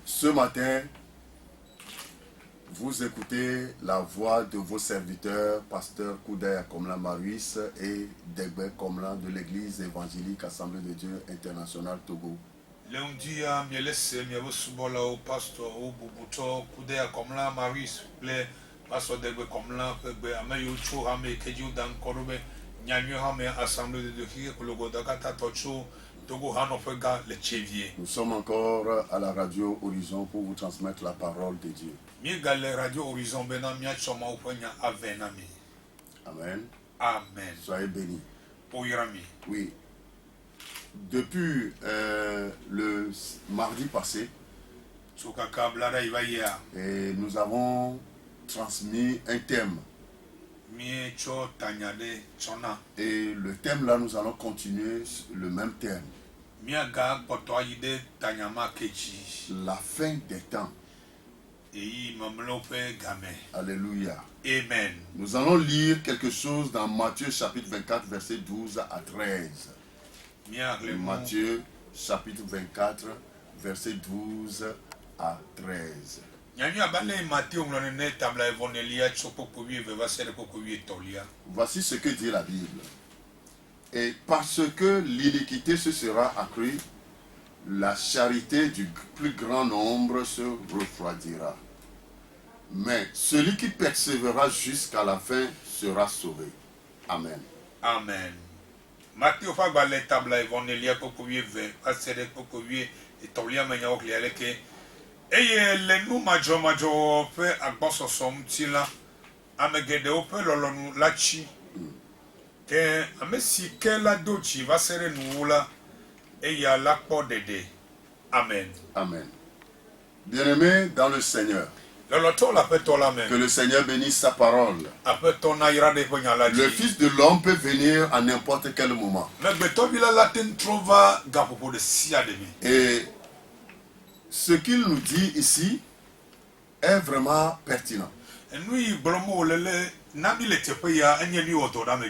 Ce matin, vous écoutez la voix de vos serviteurs, pasteur Koudaya Komlan Maurice et Degbe Komlan de l'église évangélique Assemblée de Dieu International Togo. Lundi, mielese miabosubola au pasteur au bubuto Koudaya Komlan Maurice, le pasteur Degbe Komlan, Pegbe Ameyo Cho Hame Keju Dan Korobe, Nyanyo Hame Assemblée de Dieu Kologo Dakata Tocho. Nous sommes encore à la radio Horizon pour vous transmettre la parole de Dieu. Amen. Amen. Soyez bénis. Oui. Depuis le mardi passé, et nous avons transmis un thème. Et le thème là, nous allons continuer le même thème. La fin des temps. Alléluia. Amen. Nous allons lire quelque chose dans Matthieu chapitre 24, verset 12 à 13. Matthieu chapitre 24, verset 12 à 13. Voici ce que dit la Bible. Et parce que l'iniquité se sera accrue, la charité du plus grand nombre se refroidira. Mais celui qui persévérera jusqu'à la fin sera sauvé. Amen. Amen. Matthieu fa le table evangelia pokowie ve asere pokowie itolia menya oklialeke eye le nu majo pe agbososom tila amegede ope lolonu lachi ke amesi ke la dochi va sere nuula eya la podede. Amen. Amen. Bien-aimés dans le Seigneur, que le Seigneur bénisse sa parole. Le Fils de l'homme peut venir à n'importe quel moment. Et ce qu'il nous dit ici est vraiment pertinent.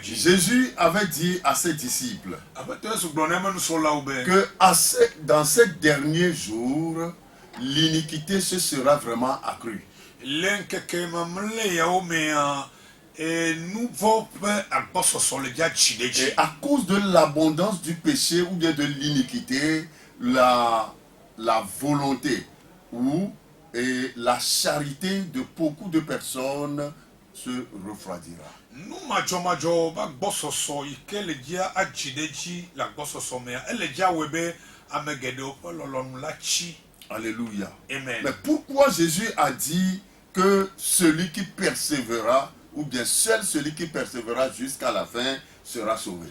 Jésus avait dit à ses disciples que dans ces derniers jours, l'iniquité se sera vraiment accrue. Et à cause de l'abondance du péché ou bien de l'iniquité, la volonté et la charité de beaucoup de personnes se refroidira. Alléluia. Amen. Mais pourquoi Jésus a dit que celui qui persévérera, ou bien seul celui qui persévérera jusqu'à la fin, sera sauvé?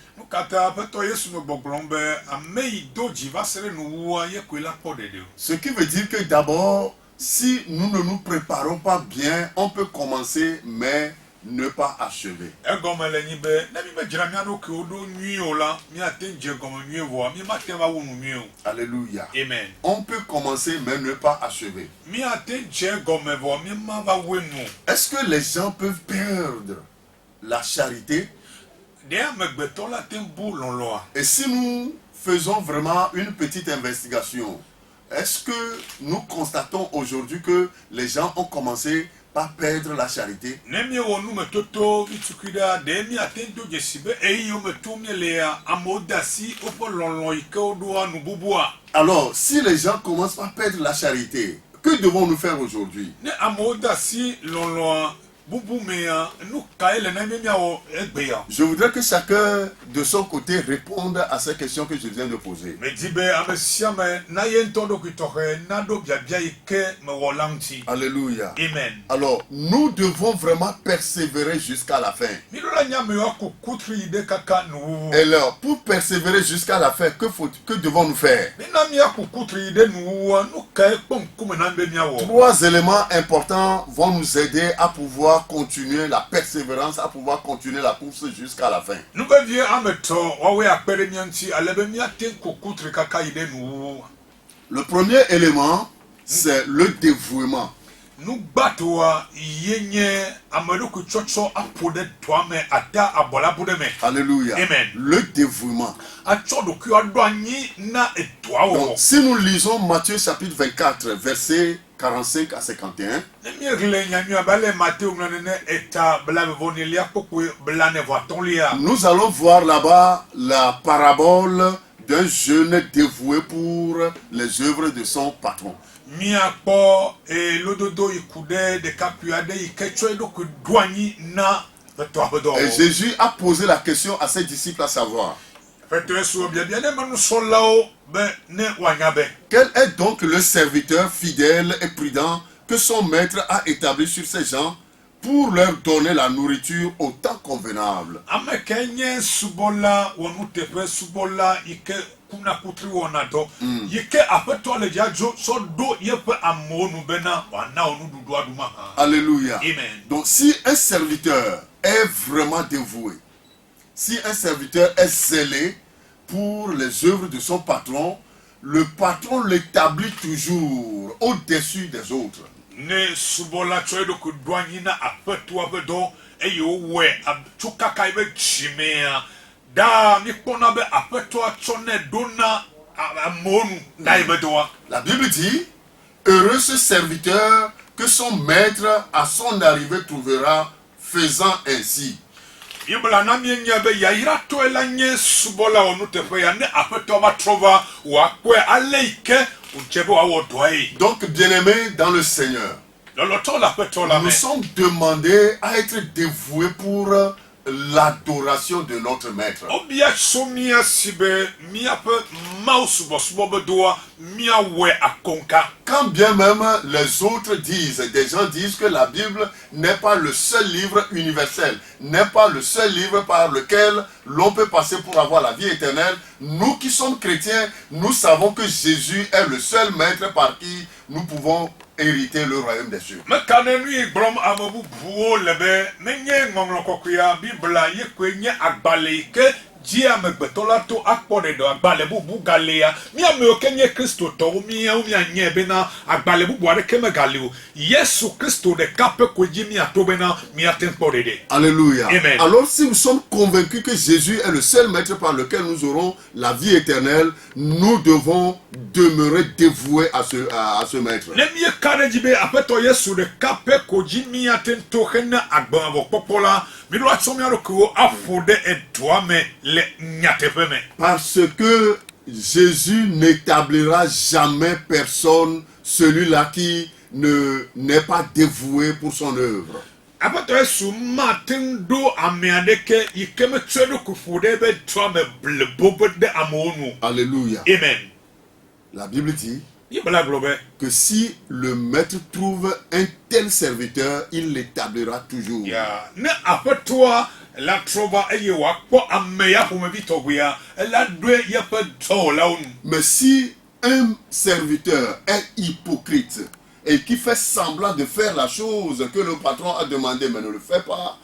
Ce qui veut dire que d'abord, si nous ne nous préparons pas bien, on peut commencer, mais ne pas achever. Alléluia. Amen. On peut commencer mais ne pas achever. Est-ce que les gens peuvent perdre la charité? Et si nous faisons vraiment une petite investigation, est-ce que nous constatons aujourd'hui que les gens ont commencé par perdre la charité? Alors, si les gens commencent par perdre la charité, que devons-nous faire aujourd'hui? Je voudrais que chacun de son côté réponde à ces questions que je viens de poser. Alléluia. Amen. Alors, nous devons vraiment persévérer jusqu'à la fin. Et alors, pour persévérer jusqu'à la fin, que devons-nous faire? 3 éléments importants vont nous aider à pouvoir continuer la persévérance, à pouvoir continuer la course jusqu'à la fin. Le premier élément, c'est le dévouement. nous battons yenye ameruku chocho apode toame ata abola budeme. Alléluia. Amen. Le dévouement. Achodo ku adwanyi na etoa Donc, wo. si nous lisons Matthieu chapitre 24, versets 45 à 51, Nemiele nyanyu abale Matthieu nane eta blame vonelia pokwe blane votonlia. nous allons voir là-bas la parabole d'un jeune dévoué pour les œuvres de son patron. Mia po e lododo ikude de kapuade iketwe do ku douani na etoa bodo. Et Jésus a posé la question à ses disciples à savoir, Fete so bien ne manu solao be ne wanyabe. quel est donc le serviteur fidèle et prudent que son maître a établi sur ces gens pour leur donner la nourriture au temps convenable? Amekenye subola wonutepe subola ike kuna kutri wonato yike apeto le jajo so do yepe amonu bena wana onu dudu aduma. Alléluia. Amen. Donc si un serviteur est vraiment dévoué, si un serviteur est zélé pour les œuvres de son patron, le patron l'établit toujours au-dessus des autres. Ne subola choedo ku douani na apeto abedo eyo we abchuka kaibe chimea da mi kona be apeto achone dona amonu daibedoa. La Bible dit, heureux ce serviteur que son maître à son arrivée trouvera faisant ainsi. Ibla na mienya be yaira to elanye subola onutepe ya ne apeto ba trova wa kwe aleike uchebe wa wodoi. Donc, bien-aimés dans le Seigneur, Loloto la peto la nous me. sommes demandés à être dévoués pour l'adoration de notre maître. Obia somia sibe mia pe mouse boss bobedoa mia we akonka. Quand bien même les autres disent, des gens disent que la Bible n'est pas le seul livre universel, n'est pas le seul livre par lequel l'on peut passer pour avoir la vie éternelle, nous qui sommes chrétiens, nous savons que Jésus est le seul maître par qui nous pouvons hériter le royaume des cieux. Me kanenu brom amobu buo lebe menye ngonglo kokuya bibla ye kwenye agbale ke dia megbetola to akpode do agbale bubu galea mi ame okenye Kristo to mi anye bena agbale bubu are keme galeo Yesu Kristo de kape koji mi atobena mi atenpode de. Alléluia. Amen. Alors si nous sommes convaincus que Jésus est le seul maître par lequel nous aurons la vie éternelle, nous devons demeurer dévoués à ce maître. Ne mi kare jibe apeto Yesu de kape koji mi atento hena agba vo popola mi lo atsomi aroko afode edwa me le nyatepe me. Parce que Jésus n'établira jamais personne, celui-là qui n'est pas dévoué pour son œuvre. Apeto Yesu matin do ameadeke ikeme tsedo kufude be twa me blebobe de amonu. Alléluia. Amen. La Bible dit Yibla globe. que si le maître trouve un tel serviteur, il l'établira toujours. Ya ne apetoa la trova eye wa ko ameya ko me bitoguya la dwe yepe to laun. Mais si un serviteur est hypocrite et qui fait semblant de faire la chose que le patron a demandé mais ne le fait pas,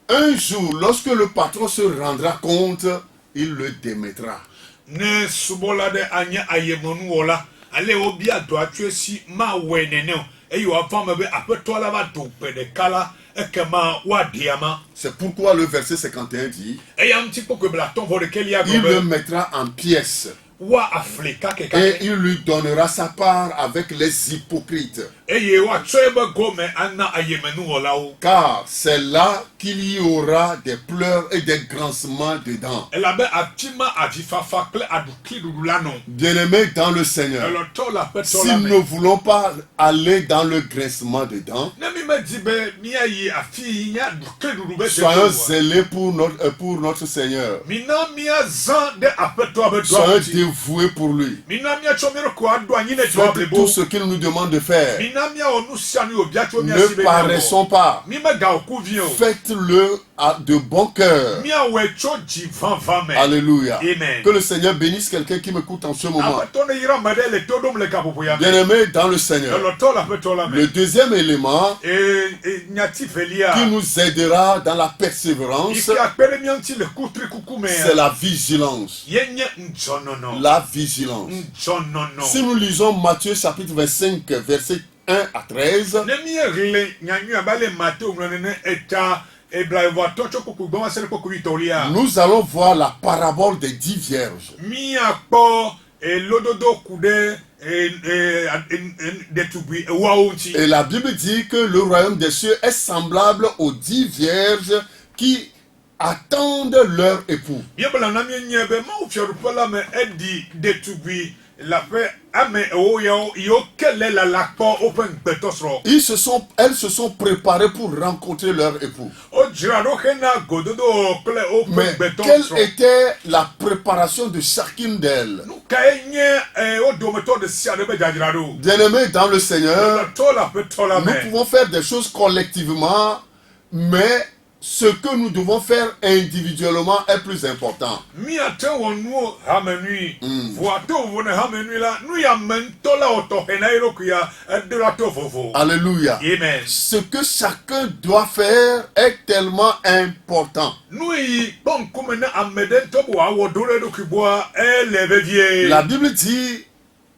un jour, lorsque le patron se rendra compte, il le démettra. Ne subola de anya ayemonu wala ale obi ado atwesi ma wenene eyo afama be apetoa la ba do pede kala ekema wa diama. C'est pourquoi le verset 51 dit, Eyam tipo que bla ton vore kelia il le gobe mettra en pièces wa afrika ke ka et il lui donnera sa part avec les hypocrites. eye wa choebe gome anna ayemenu wala o. Car c'est là qu'il y aura des pleurs et des grincements dedans. Elabe atima ajifafa kle adukli dudulano. Bien-aimés dans le Seigneur, Eloto la si petola nous ne voulons pas aller dans le grincement dedans, Nemi me dibe miya yi afi nya dukli dudube soyons zélés pour notre Seigneur. Mina miya zan de apetoa be Soyons doa. dévoués pour lui. Mina miya chomero ko ado anyine Faites doablebo. tout ce qu'il nous demande de faire. Mina miya onu sianu obia chomi Ne asibe. paraissons pas. Mi me ga okuvio. Faites-le de bon cœur. Miya we cho jivan vame. Alléluia. Amen. Que le Seigneur bénisse quelqu'un qui m'écoute en ce moment. Apetone yira madele todom le kapopo ya. Bien-aimés dans le Seigneur. Eloto la petola me. Le deuxième élément Nyati felia. qui nous aidera dans la persévérance, Ike akpere mianti le kutri kukume. c'est la vigilance. Yenye njonono. La vigilance. Njonono. Si nous lisons Matthieu chapitre 25, verset 1 à 13, nous allons voir la parabole des 10 vierges. Et la Bible dit que le royaume des cieux est semblable aux 10 vierges qui attendent leur époux. Elles se sont préparées pour rencontrer leur époux. Mais quelle était la préparation de chacune d'elles? Bien-aimés dans le Seigneur, nous pouvons faire des choses collectivement, mais ce que nous devons faire individuellement est plus important. Alléluia. Amen. Ce que chacun doit faire est tellement important. La Bible dit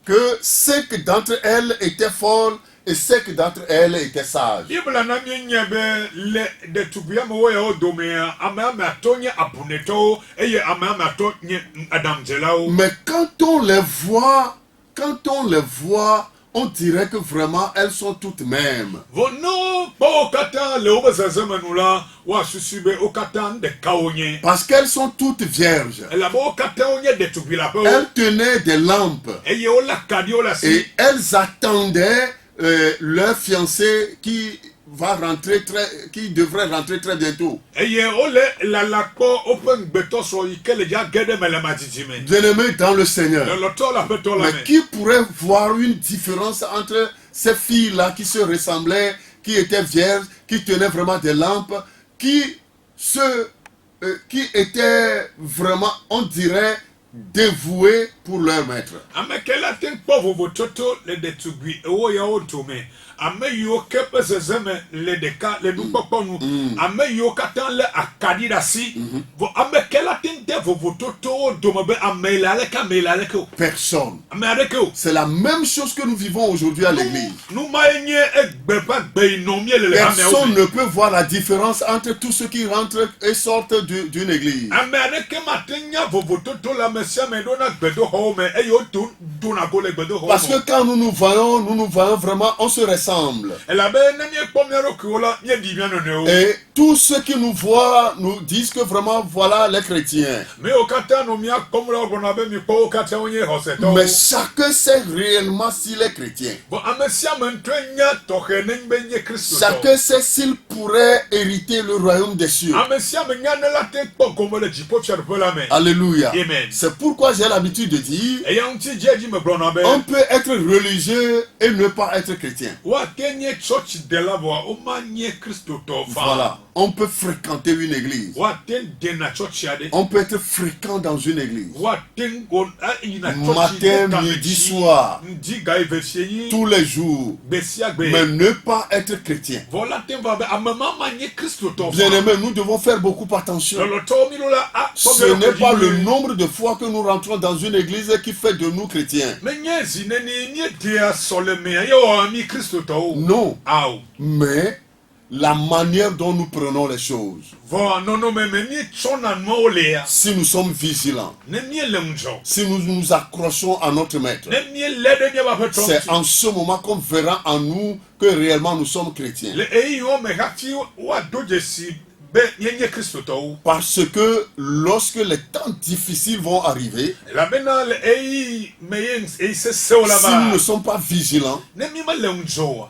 que 5 d'entre elles étaient folles et 5 d'entre elles étaient sages. Mais quand on les voit, on dirait que vraiment elles sont toutes mêmes. Parce qu'elles sont toutes vierges. Elles tenaient des lampes. Et elles attendaient leur fiancé qui devrait rentrer très bientôt. Bien-aimés dans le Seigneur, mais qui pourrait voir une différence entre ces filles-là qui se ressemblaient, qui étaient vierges, qui tenaient vraiment des lampes, qui étaient vraiment, on dirait, dévoués pour leur maître. Personne. C'est la même chose que nous vivons aujourd'hui à l'église. Personne ne peut voir la différence entre tous ceux qui rentrent et sortent d'une église. Parce que quand nous nous voyons vraiment, on se ressemble. Et tous ceux qui nous voient nous disent que vraiment voilà les chrétiens. Mais chacun sait réellement s'il est chrétien. Chacun sait s'il pourrait hériter le royaume des cieux. Alléluia. C'est pourquoi j'ai l'habitude de dire, on peut être religieux et ne pas être chrétien. Voilà. On peut fréquenter une église. On peut être fréquent dans une église. Matin, midi, soir. Tous les jours. Mais ne pas être chrétien. Bien-aimés, nous devons faire beaucoup attention. Ce n'est pas le nombre de fois que nous rentrons dans une église qui fait de nous chrétiens. Non. Mais la manière dont nous prenons les choses. Si nous sommes vigilants, si nous nous accrochons à notre maître, c'est en ce moment qu'on verra en nous que réellement nous sommes chrétiens. Parce que lorsque les temps difficiles vont arriver, si nous ne sommes pas vigilants,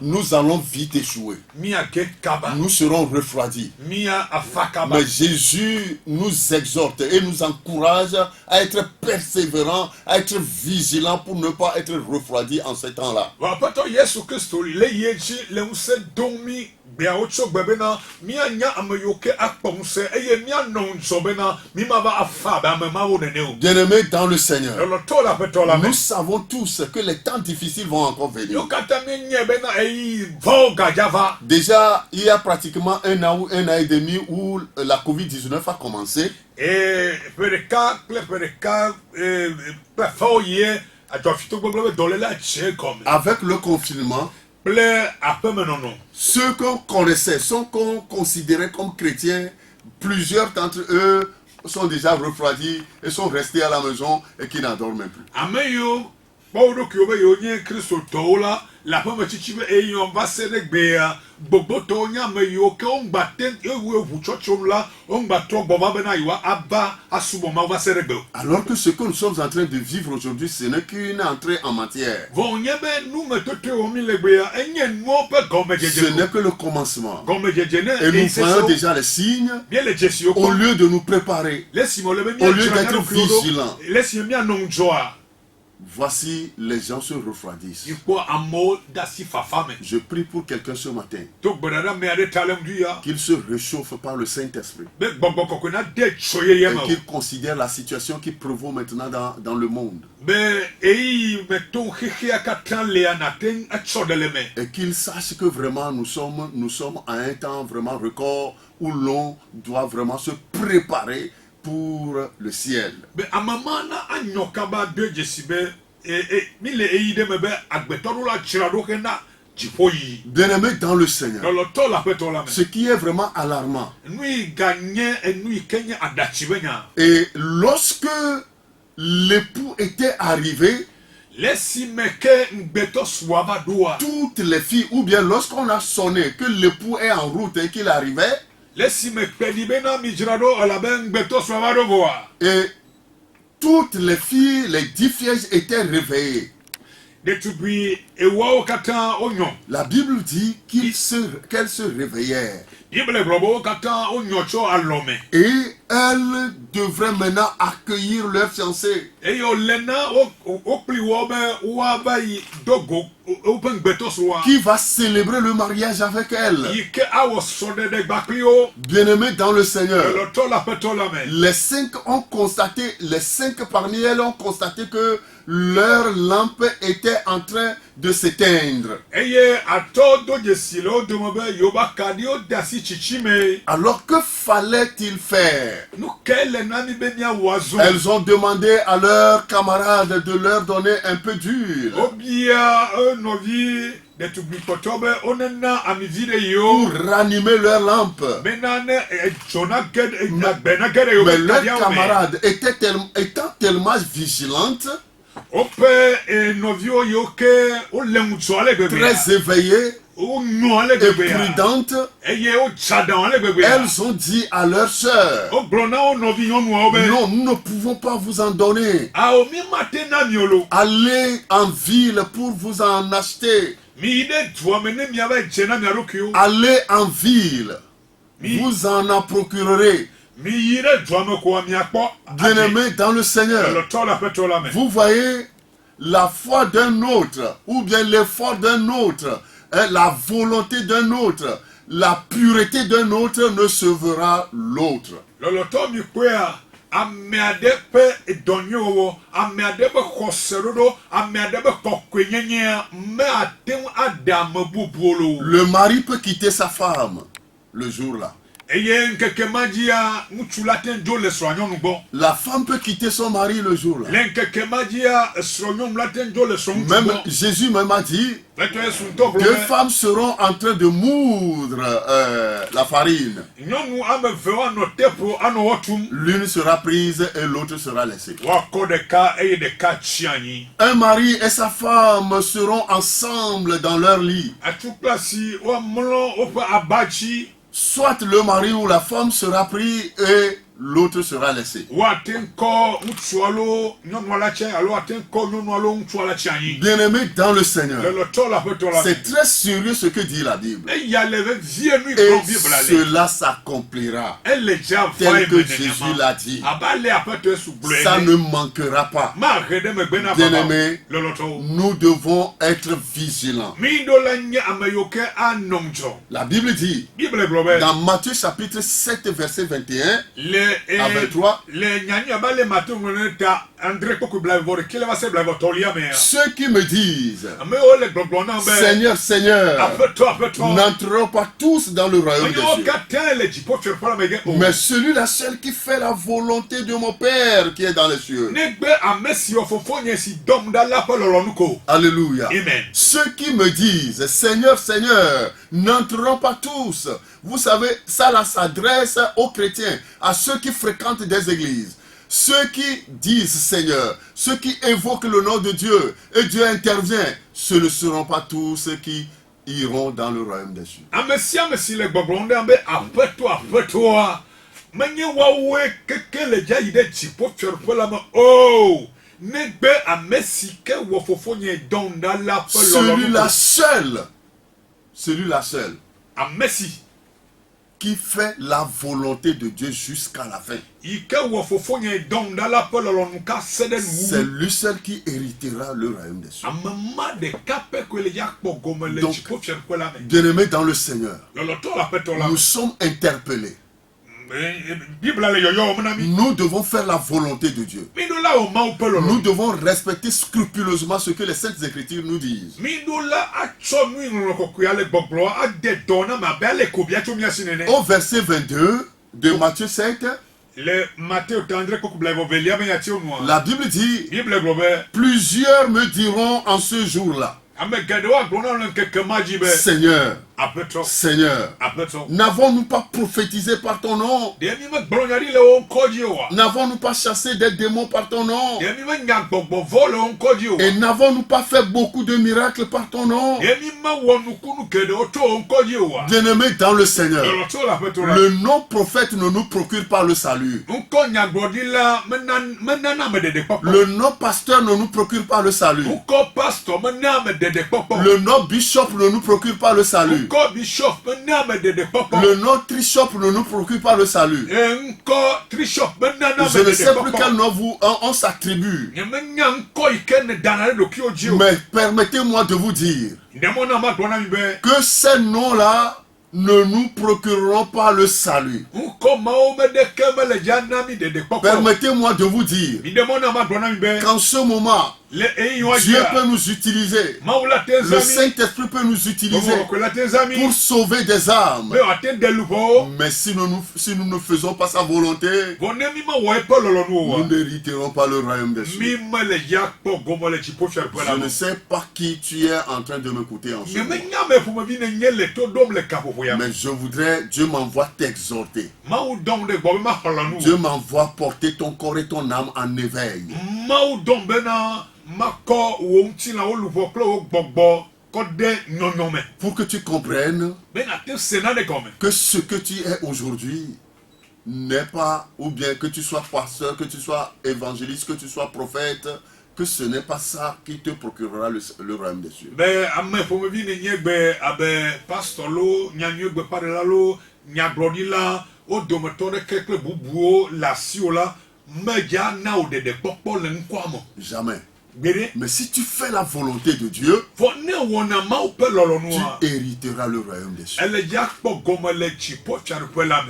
nous allons vite échouer. Nous serons refroidis. Mais Jésus nous exhorte et nous encourage à être persévérants, à être vigilants pour ne pas être refroidis en ces temps-là. Bien-aimés dans le Seigneur, nous savons tous que les temps difficiles vont encore venir. Déjà, il y a pratiquement un an et demi où la Covid-19 a commencé. Avec le confinement, Ceux qu'on connaissait, ceux qu'on considérait comme chrétiens, plusieurs d'entre eux sont déjà refroidis et sont restés à la maison et qui n'endorment même plus. La femme chichibe eyon va se regbe bobo to nya me yo ke on baten ewu ewu chochom la on batro boba bena yiwa aba asubo ma va se regbe. Alors que ce que nous sommes en train de vivre aujourd'hui, ce n'est qu'une entrée en matière. Von yebe nous me tote o mi legbe ya enye no pe gome jeje. Ce n'est que le commencement. Gome jeje ne et nous voyons déjà les signes. Bien les jesio au lieu de nous préparer, au lieu d'être vigilants. Laisse mi anongjoa. Voici, les gens se refroidissent. Je prie pour quelqu'un ce matin qu'il se réchauffe par le Saint-Esprit et qu'il considère la situation qui prévaut maintenant dans le monde. Et qu'il sache que vraiment nous sommes à un temps vraiment record où l'on doit vraiment se préparer pour le ciel. Bien-aimé dans le Seigneur, ce qui est vraiment alarmant, et lorsque l'époux était arrivé, toutes les filles, ou bien lorsqu'on a sonné que l'époux est en route et qu'il arrivait, et toutes les filles, les 10 vierges étaient réveillées. La Bible dit qu'elles se réveillèrent. Et elles devraient maintenant accueillir leur fiancé. Qui va célébrer le mariage avec elle. Bien-aimés dans le Seigneur, les 5 parmi elles ont constaté que leur lampe était en train de s'éteindre. Alors que fallait-il faire? Elles ont demandé à leurs camarades de leur donner un peu d'huile pour ranimer leur lampe. Mais leurs camarades étant tellement vigilantes, très éveillées et prudentes, elles ont dit à leur sœur: non, nous ne pouvons pas vous en donner. Allez en ville pour vous en acheter. Allez en ville, vous en procurerez. Bien-aimés dans le Seigneur, vous voyez la foi d'un autre, ou bien l'effort d'un autre, la volonté d'un autre, la pureté d'un autre ne sauvera l'autre. Le mari peut quitter sa femme le jour-là. La femme peut quitter son mari le jour-là. Même Jésus m'a dit, 2 femmes seront en train de moudre la farine. L'une sera prise et l'autre sera laissée. Un mari et sa femme seront ensemble dans leur lit. Soit le mari ou la femme sera pris et l'autre sera laissé. Bien-aimé dans le Seigneur, c'est très sérieux ce que dit la Bible. Et cela s'accomplira tel que Jésus l'a dit. Ça ne manquera pas. Bien-aimé, nous devons être vigilants. La Bible dit dans Matthieu chapitre 7 verset 21 à 23, Ceux qui me disent, Seigneur, Seigneur, n'entreront pas tous dans le royaume des cieux, mais celui-là seul qui fait la volonté de mon Père qui est dans les cieux. Alléluia. Amen. Ceux qui me disent, Seigneur, Seigneur, n'entreront pas tous. Vous savez, ça là s'adresse aux chrétiens, à ceux qui fréquentent des églises. Ceux qui disent Seigneur, ceux qui évoquent le nom de Dieu, et Dieu intervient, ce ne seront pas tous ceux qui iront dans le royaume des cieux. Celui-là seul, qui fait la volonté de Dieu jusqu'à la fin. C'est lui seul qui héritera le royaume des cieux. Donc, bien-aimés dans le Seigneur, nous sommes interpellés. Nous devons faire la volonté de Dieu. Nous devons respecter scrupuleusement ce que les Saintes Écritures nous disent. Au verset 22 de Matthieu 7, la Bible dit, plusieurs me diront en ce jour-là, Seigneur, Seigneur, n'avons-nous pas prophétisé par ton nom? N'avons-nous pas chassé des démons par ton nom? Et n'avons-nous pas fait beaucoup de miracles par ton nom? Bien-aimés dans le Seigneur, le nom prophète ne nous procure pas le salut. Le nom pasteur ne nous procure pas le salut. Le nom bishop ne nous procure pas le salut. Le nom Trishop ne nous procure pas le salut. Je ne sais plus quel nom on s'attribue. Mais permettez-moi de vous dire que ces noms-là ne nous procureront pas le salut. Permettez-moi de vous dire qu'en ce moment, Dieu peut nous utiliser. Le Saint-Esprit peut nous utiliser pour sauver des âmes. Mais si nous ne faisons pas sa volonté, nous n'hériterons pas le royaume des cieux. Je ne sais pas qui tu es en train de m'écouter en ce moment. Mais je voudrais, Dieu m'envoie t'exhorter. Dieu m'envoie porter ton corps et ton âme en éveil. Pour que tu comprennes que ce que tu es aujourd'hui n'est pas, ou bien que tu sois pasteur, que tu sois évangéliste, que tu sois prophète, que ce n'est pas ça qui te procurera le royaume des cieux. Jamais. Mais si tu fais la volonté de Dieu, tu hériteras le royaume des cieux.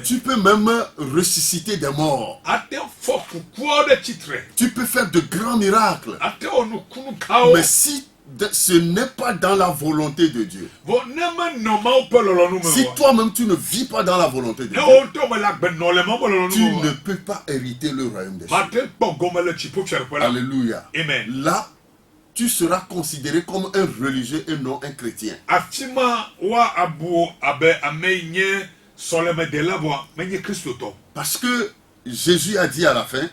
Tu peux même ressusciter des morts. Tu peux faire de grands miracles. Mais si ce n'est pas dans la volonté de Dieu, si toi-même tu ne vis pas dans la volonté de Dieu, tu ne peux pas hériter le royaume des cieux. Alléluia. Amen. Là, tu seras considéré comme un religieux et non un chrétien. Parce que Jésus a dit à la fin,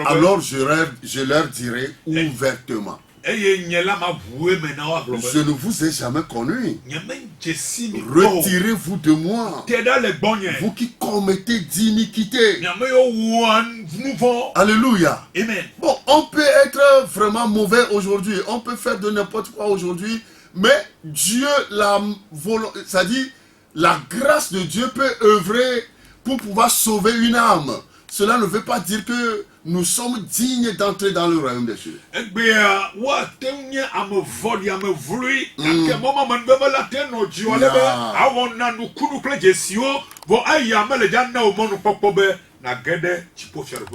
alors je leur dirai ouvertement, je ne vous ai jamais connu. Retirez-vous de moi, vous qui commettez d'iniquité. Alléluia. Amen. Bon, on peut être vraiment mauvais aujourd'hui, on peut faire de n'importe quoi aujourd'hui, mais Dieu, c'est-à-dire la grâce de Dieu peut œuvrer pour pouvoir sauver une âme. Cela ne veut pas dire que nous sommes dignes d'entrer dans le royaume des cieux.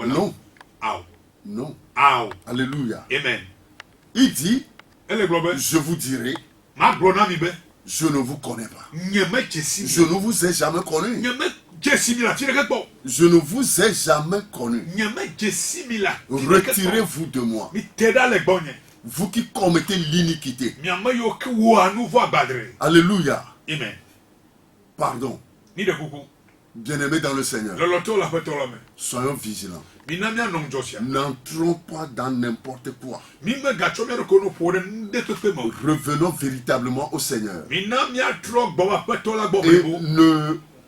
Non. Non. Ah. Alléluia. Amen. Il dit, Elle est globale. je vous dirai, Ma glona mi be. je ne vous connais pas. Nyeme chesi. Je ne vous ai jamais connu. Nyeme chesi mi la tire ke bo. Je ne vous ai jamais connu. Nyeme chesi mi la. Retirez-vous de moi. Mi teda le bonye. Vous qui commettez l'iniquité. Mi ama yo ke wo anu vo agbadre. Alléluia. Amen. Pardon. Ni de kuku. Bien-aimés dans le Seigneur. Loloto la peto la me. Soyons vigilants. Mi na mi anom josia. N'entrons pas dans n'importe quoi. Mi me gacho mi ko no pore nde to pe mo. Revenons véritablement au Seigneur. Mi na mi atro gbo wa peto la gbo Et bo.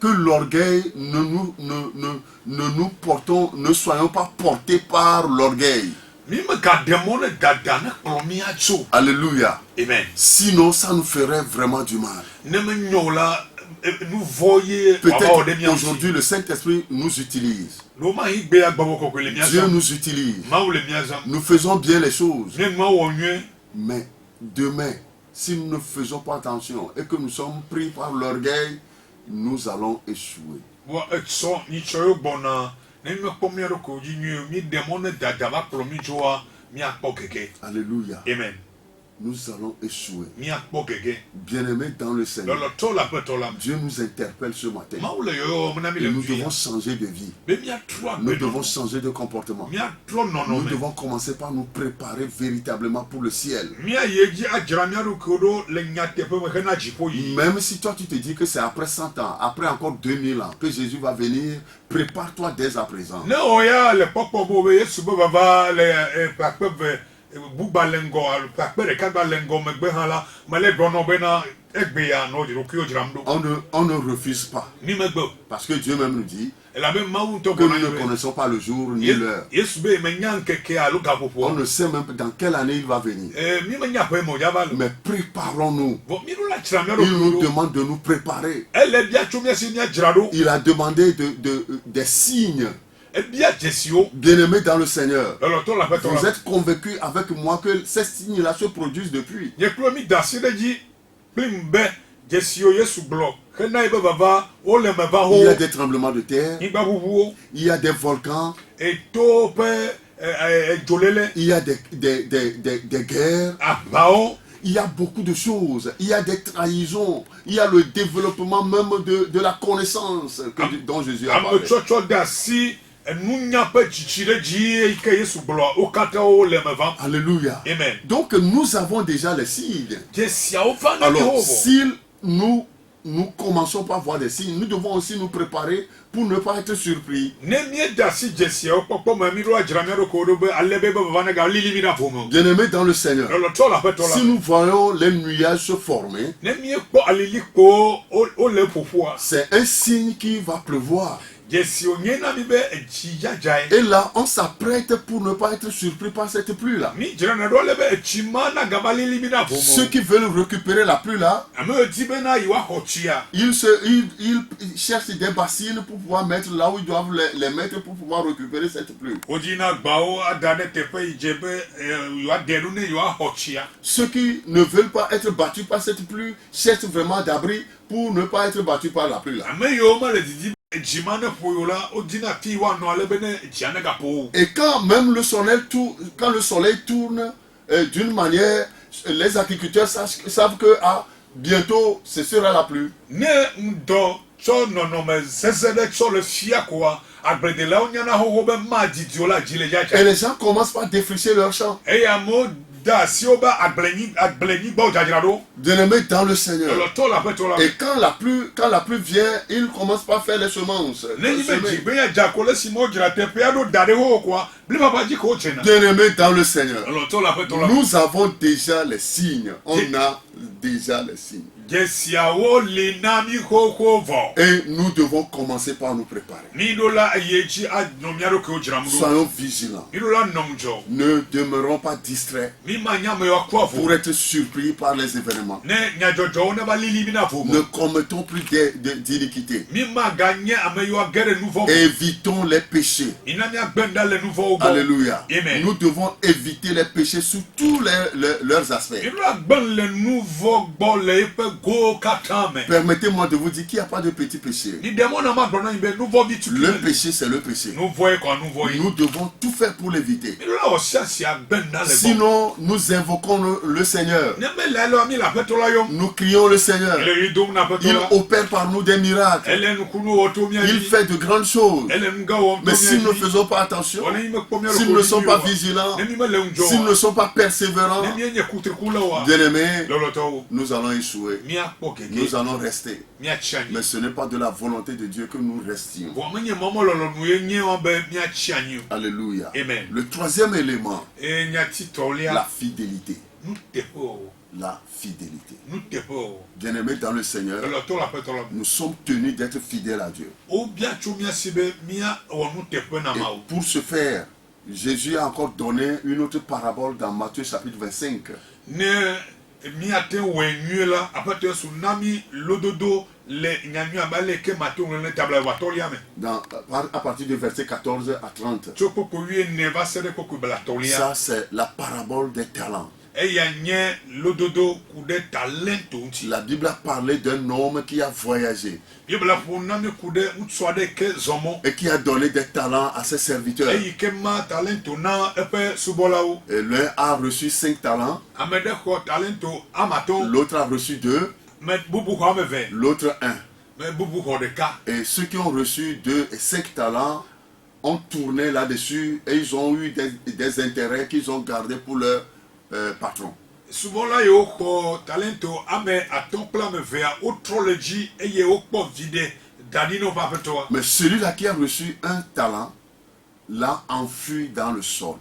que l'orgueil ne nous portons, ne soyons pas portés par l'orgueil. Mi me gademone gadana klomi acho. Alléluia. Amen. Sinon, ça nous ferait vraiment du mal. Ne me nyola nous voyez Peut-être aujourd'hui le Saint-Esprit nous utilise. Dieu nous utilise. Nous faisons bien les choses. Mais demain, si nous ne faisons pas attention et que nous sommes pris par l'orgueil, nous allons échouer. Alléluia. Amen. Nous allons échouer. Bien-aimés dans le Seigneur, Dieu nous interpelle ce matin. Et nous devons changer de vie. Nous devons changer de comportement. Nous devons commencer par nous préparer véritablement pour le ciel. Même si toi tu te dis que c'est après 100 ans, après encore 2000 ans que Jésus va venir, prépare-toi dès à présent. On ne refuse pas. Parce que Dieu même nous dit que nous ne connaissons pas le jour ni l'heure. On ne sait même dans quelle année il va venir. Mais préparons-nous. Il nous demande de nous préparer. Il a demandé des signes. Bien-aimés dans le Seigneur, vous êtes convaincus avec moi que ces signes-là se produisent depuis. Il y a des tremblements de terre, il y a des volcans, il y a des guerres. Il y a beaucoup de choses, il y a des trahisons, il y a le développement même de la connaissance dont Jésus a parlé. Alléluia. Amen. Donc nous avons déjà les signes. Alors si nous commençons par voir des signes, nous devons aussi nous préparer pour ne pas être surpris. Bien-aimés dans le Seigneur, si nous voyons les nuages se former, c'est un signe qu'il va pleuvoir. Et là, on s'apprête pour ne pas être surpris par cette pluie-là. Ceux qui veulent récupérer la pluie-là, ils cherchent des bassines pour pouvoir mettre là où ils doivent les mettre pour pouvoir récupérer cette pluie. Ceux qui ne veulent pas être battus par cette pluie cherchent vraiment d'abri pour ne pas être battus par la pluie-là. Et quand même le soleil tourne d'une manière, les agriculteurs savent que bientôt ce sera la pluie. Et les gens commencent par défricher leurs champs. Bien-aimés dans le Seigneur. Et quand la pluie vient, ils commencent par faire les semences. Bien-aimés dans le Seigneur. Nous avons déjà les signes. On a déjà les signes. Et nous devons commencer par nous préparer. Soyons vigilants. Ne demeurons pas distraits pour être surpris par les événements. Ne commettons plus d'iniquité. Évitons les péchés. Alléluia. Nous devons éviter les péchés sous tous leurs aspects. Permettez-moi de vous dire qu'il n'y a pas de petit péché. Le péché, c'est le péché. Nous devons tout faire pour l'éviter. Sinon, nous invoquons le Seigneur. Nous crions le Seigneur. Il opère par nous des miracles. Il fait de grandes choses. Mais si nous ne faisons pas attention, si nous ne sommes pas vigilants, si nous ne sommes pas persévérants, bien-aimés, nous allons échouer. Nous allons rester. Mais ce n'est pas de la volonté de Dieu que nous restions. Alléluia. Amen. Le troisième élément, la fidélité. La fidélité. Bien-aimés dans le Seigneur, nous sommes tenus d'être fidèles à Dieu. Et pour ce faire, Jésus a encore donné une autre parabole dans Matthieu chapitre 25. À partir du verset 14 à 30. Ça, c'est la parabole des talents. La Bible a parlé d'un homme qui a voyagé et qui a donné des talents à ses serviteurs. Et l'un a reçu 5 talents, l'autre a reçu 2, l'autre 1. Et ceux qui ont reçu 2 et 5 talents ont tourné là-dessus et ils ont eu des intérêts qu'ils ont gardés pour leur patron. Souvent là, talento mais celui-là qui a reçu 1 talent l'a enfui dans le sol.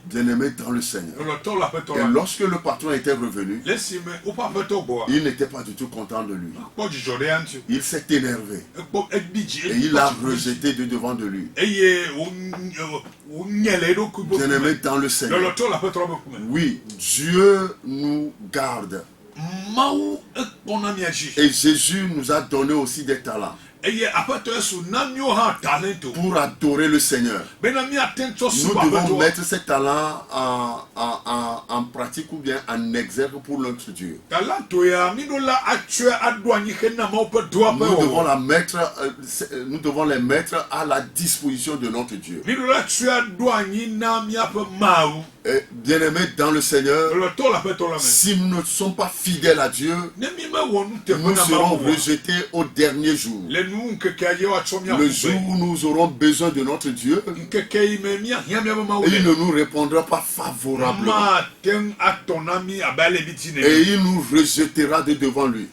Bien-aimé dans le Seigneur. Et lorsque le patron était revenu, il n'était pas du tout content de lui. Il s'est énervé. Et il l'a rejeté de devant de lui. Bien-aimé dans le Seigneur. Oui, Dieu nous garde. Et Jésus nous a donné aussi des talents pour adorer le Seigneur. Nous devons mettre ces talents en pratique ou bien en exergue pour notre Dieu. Nous devons les mettre à la disposition de notre Dieu. Bien-aimés dans le Seigneur, si nous ne sommes pas fidèles à Dieu, nous serons rejetés au dernier jour. Le jour où nous aurons besoin de notre Dieu, il ne nous répondra pas favorablement. Et il nous rejettera de devant lui.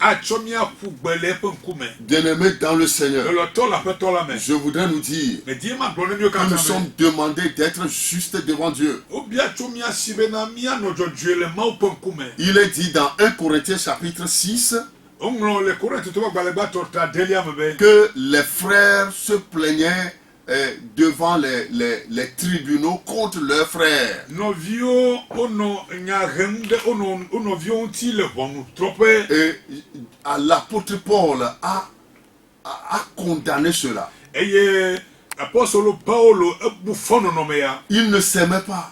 Bien-aimés dans le Seigneur, je voudrais nous dire que nous sommes demandés d'être justes devant Dieu. Il est dit dans 1 Corinthiens chapitre 6 que les frères se plaignaient devant les tribunaux contre leurs frères. Et l'apôtre Paul a condamné cela. Il ne s'aimait pas.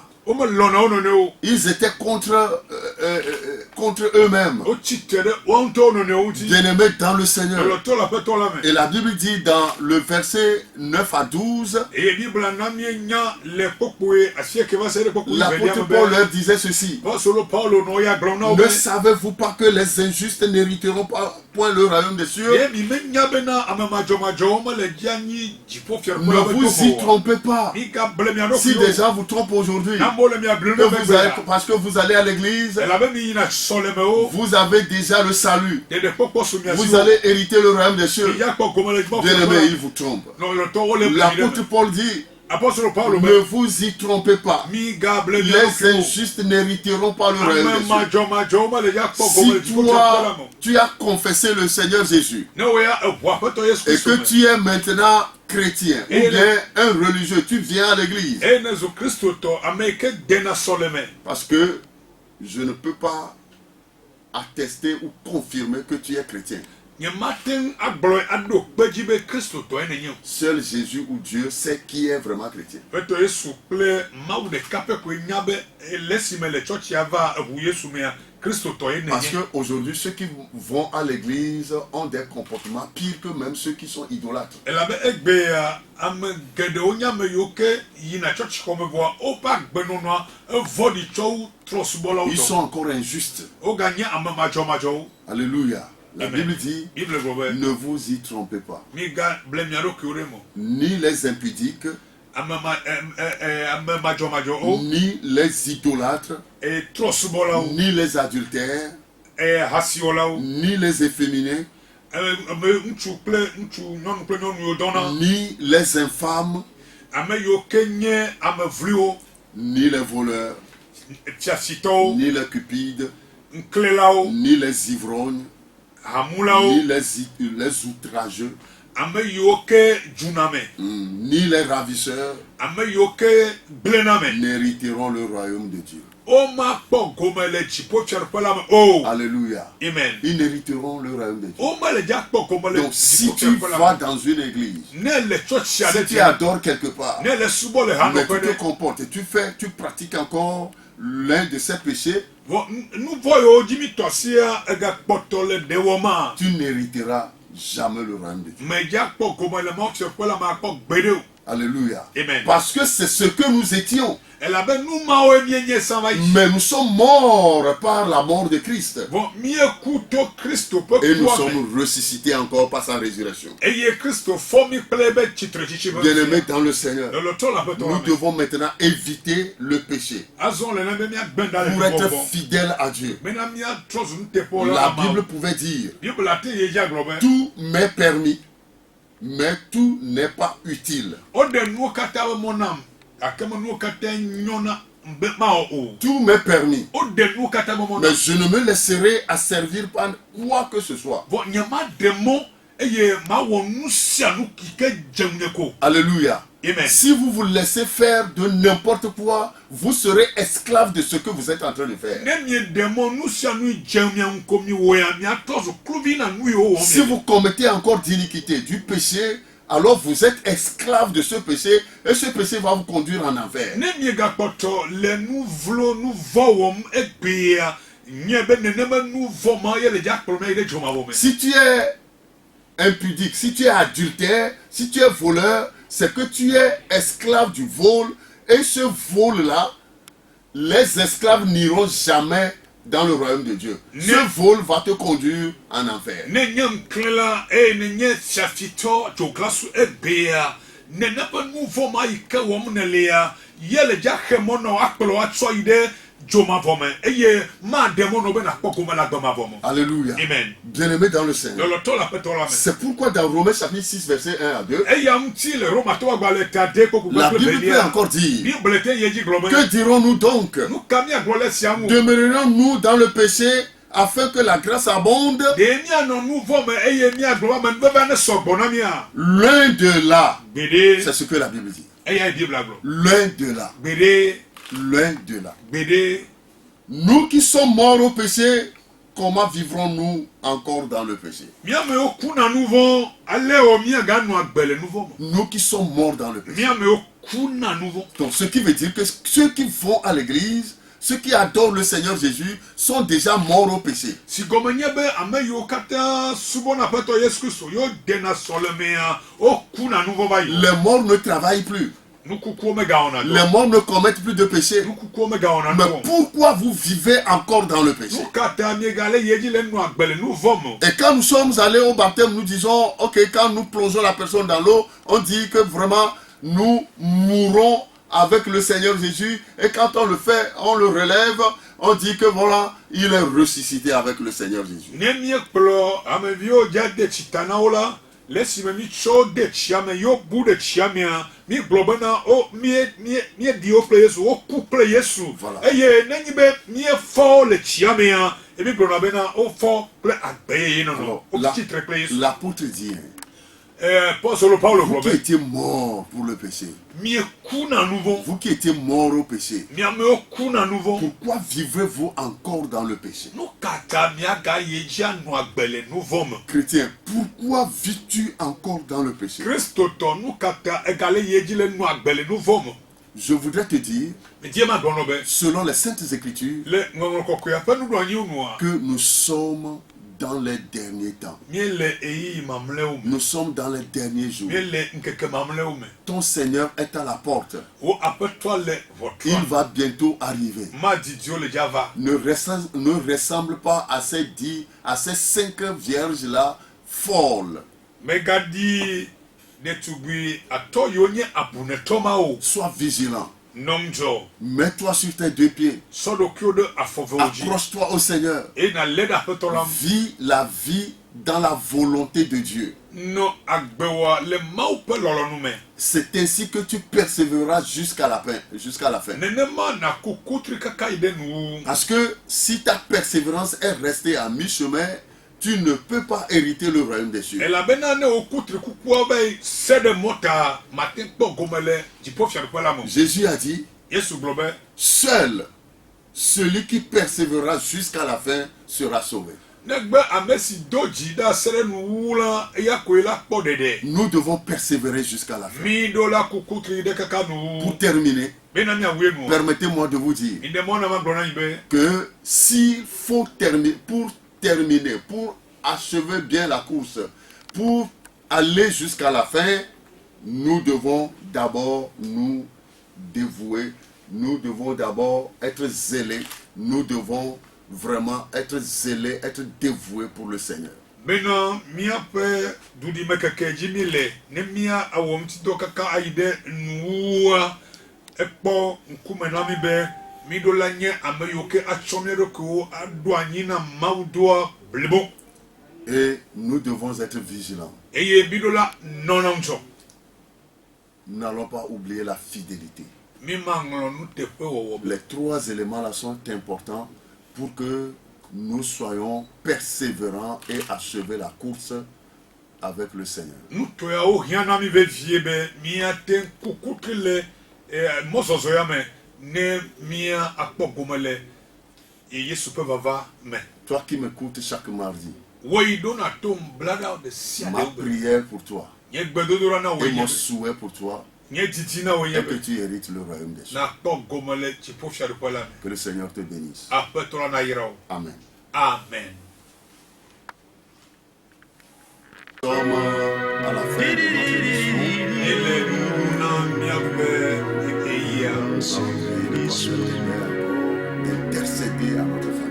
Ils étaient contre eux-mêmes. Bien-aimés dans le Seigneur. Et la Bible dit dans le verset 9 à 12, l'apôtre Paul leur disait ceci: ne savez-vous pas que les injustes n'hériteront pas point le royaume des cieux? Ne vous y trompez pas. Si des gens vous trompent aujourd'hui, parce que vous allez à l'église, vous avez déjà le salut. Vous allez hériter le royaume des cieux. Bien-aimé, il vous trompe. L'apôtre Paul dit: ne vous y trompez pas. Les injustes n'hériteront pas le royaume des cieux. Si toi, tu as confessé le Seigneur Jésus et que tu es maintenant chrétien ou bien un religieux, tu viens à l'église, parce que je ne peux pas attester ou confirmer que tu es chrétien. Seul Jésus ou Dieu sait qui est vraiment chrétien. Parce qu'aujourd'hui, ceux qui vont à l'église ont des comportements pires que même ceux qui sont idolâtres. Ils sont encore injustes. Alléluia. La Bible dit, ne vous y trompez pas. Ni les impudiques, ni les idolâtres, ni les adultères, ni les efféminés, ni les infâmes, ni les voleurs, ni les cupides, ni les ivrognes, ni les outrageux, ni les ravisseurs n'hériteront le royaume de Dieu. Alléluia. Amen. Ils n'hériteront le royaume de Dieu. Donc si tu vas dans une église, si tu adores quelque part, mais tu te comportes et tu pratiques encore l'un de ces péchés, tu n'hériteras jamais le royaume de Dieu. Alléluia. Amen. Parce que c'est ce que nous étions. Mais nous sommes morts par la mort de Christ. Et nous sommes ressuscités encore par sa résurrection. Bien-aimés dans le Seigneur, nous devons maintenant éviter le péché pour être fidèles à Dieu. La Bible pouvait dire, tout m'est permis, mais tout n'est pas utile. Tout m'est permis, mais je ne me laisserai asservir par quoi que ce soit. Alléluia. Amen. Si vous vous laissez faire de n'importe quoi, vous serez esclave de ce que vous êtes en train de faire. Si vous commettez encore d'iniquité, du péché, alors vous êtes esclave de ce péché et ce péché va vous conduire en enfer. Si tu es impudique, si tu es adultère, si tu es voleur, c'est que tu es esclave du vol. Et ce vol-là, les esclaves n'iront jamais dans le royaume de Dieu. Ce vol va te conduire en enfer. Alléluia. Amen. Bien-aimé dans le Seigneur. C'est pourquoi dans Romains chapitre 6, verset 1 à 2, la Bible peut encore dire, que dirons-nous donc? Demeurerons-nous dans le péché afin que la grâce abonde? Loin de là. C'est ce que la Bible dit. Loin de là. Loin de là. Nous qui sommes morts au péché, comment vivrons-nous encore dans le péché? Nous qui sommes morts dans le péché. Donc ce qui veut dire que ceux qui vont à l'église, ceux qui adorent le Seigneur Jésus, sont déjà morts au péché. Les morts ne travaillent plus. Les morts ne commettent plus de péché. Mais pourquoi vous vivez encore dans le péché? Et quand nous sommes allés au baptême, nous disons, ok, quand nous plongeons la personne dans l'eau, on dit que vraiment, nous mourrons avec le Seigneur Jésus. Et quand on le fait, on le relève, on dit que voilà, il est ressuscité avec le Seigneur Jésus. L'apôtre dit, Vous qui étiez mort pour le péché. Vous qui étiez mort au péché. Pourquoi vivrez-vous encore dans le péché? Chrétien, pourquoi vis-tu encore dans le péché? Je voudrais te dire, selon les Saintes Écritures, que nous sommes dans les derniers temps. Nous sommes dans les derniers jours. Ton Seigneur est à la porte. Il va bientôt arriver. Ne ressemble pas à ces 5 vierges-là folles. Sois vigilant. Mets-toi sur tes 2 pieds. Accroche-toi au Seigneur. Vis la vie dans la volonté de Dieu. C'est ainsi que tu persévéreras jusqu'à la fin. Parce que si ta persévérance est restée à mi-chemin, tu ne peux pas hériter le royaume des cieux. Jésus a dit, seul celui qui persévérera jusqu'à la fin sera sauvé. Nous devons persévérer jusqu'à la fin. Pour terminer, permettez-moi de vous dire que s'il faut terminer, pour achever bien la course, pour aller jusqu'à la fin, nous devons d'abord nous dévouer, nous devons d'abord être zélés, nous devons vraiment être zélés, être dévoués pour le Seigneur. Maintenant, mia pe dudi mekeke jimile ne mia awom tido kaka aide nuwa ekpo nkumenami be midola nye ameyoke achomero ko adwanyi na maudwa blebo. Et nous devons être vigilants. Eye bidola nononjo. Nous n'allons pas oublier la fidélité. Les 3 éléments là sont importants pour que nous soyons persévérants et achever la course avec le Seigneur. Toi qui m'écoutes chaque mardi, ma prière pour toi et mon souhait pour toi est que tu hérites le royaume des cieux. Que le Seigneur te bénisse. Amen. Amen. Nous sommes à la fin de notre émission. Intercéder à notre famille.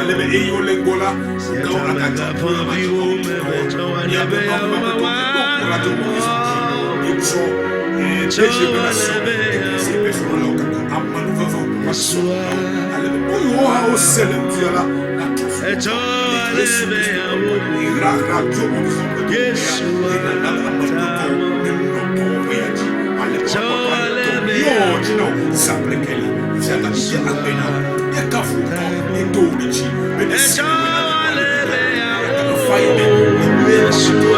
alebe eyo lengola go akata pula ya be ma ko la to itso peje bela so se peje lo ka amanu fafo paso alebe oyo ha o selem tiala na to alebe ya wo ira ra to Yesu na no sempre che lì sia la via appena e cafuto e 12 e fai bene